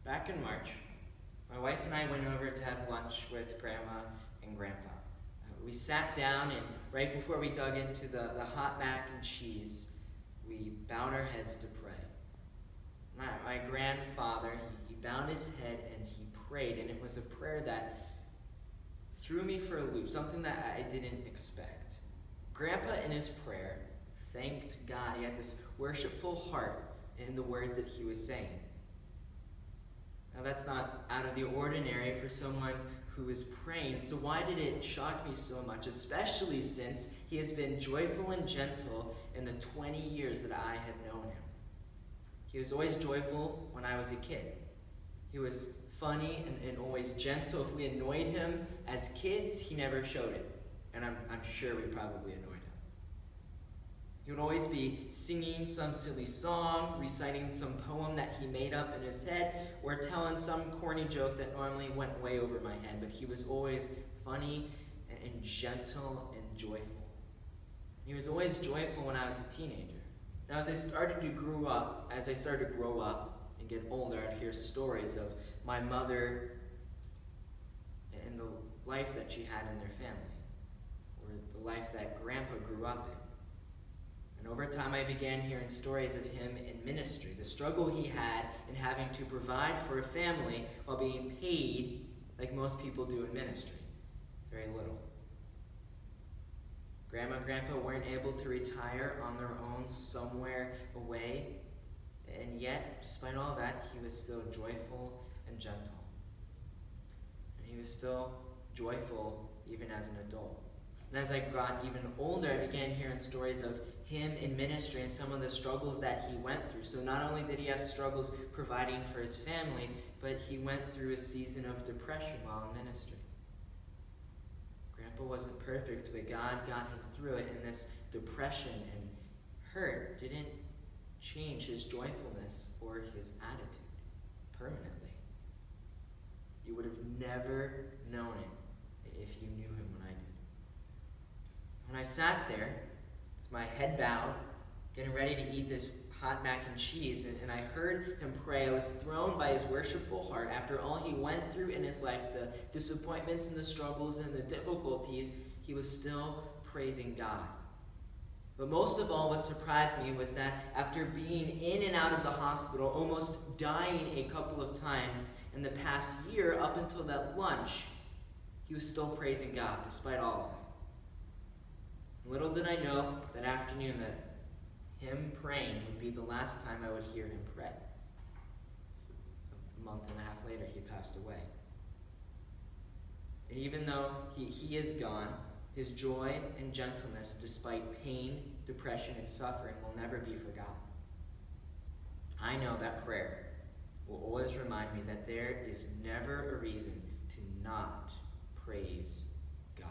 Back in March, my wife and I went over to have lunch with Grandma and Grandpa. We sat down, and right before we dug into the hot mac and cheese, we bowed our heads to pray. My grandfather, he bowed his head and he prayed, and it was a prayer that threw me for a loop, something that I didn't expect. Grandpa, in his prayer, thanked God. He had this worshipful heart in the words that he was saying. Now, that's not out of the ordinary for someone who is praying. So why did it shock me so much, especially since he has been joyful and gentle in the 20 years that I have known him? He was always joyful when I was a kid. He was funny and always gentle. If we annoyed him as kids, he never showed it. And I'm sure we probably annoyed him. He would always be singing some silly song, reciting some poem that he made up in his head, or telling some corny joke that normally went way over my head. But he was always funny and gentle and joyful. He was always joyful when I was a teenager. Now, as I started to grow up and get older, I'd hear stories of my mother and the life that she had in their family, or the life that Grandpa grew up in. And over time, I began hearing stories of him in ministry, the struggle he had in having to provide for a family while being paid like most people do in ministry, very little. Grandma and Grandpa weren't able to retire on their own somewhere away, and yet, despite all that, he was still joyful and gentle. And he was still joyful even as an adult. And as I got even older, I began hearing stories of him in ministry and some of the struggles that he went through. So not only did he have struggles providing for his family, but he went through a season of depression while in ministry. Grandpa wasn't perfect, but God got him through it, and this depression and hurt didn't change his joyfulness or his attitude permanently. You would have never known it if you knew him when I did. When I sat there, with my head bowed, getting ready to eat this hot mac and cheese, and I heard him pray, I was thrown by his worshipful heart. After all he went through in his life, the disappointments and the struggles and the difficulties, he was still praising God. But most of all, what surprised me was that after being in and out of the hospital, almost dying a couple of times in the past year, up until that lunch, he was still praising God despite all of it. Little did I know that afternoon that him praying would be the last time I would hear him pray. So a month and a half later, he passed away. And even though he is gone, his joy and gentleness, despite pain, depression, and suffering, will never be forgotten. I know that prayer will always remind me that there is never a reason to not praise God.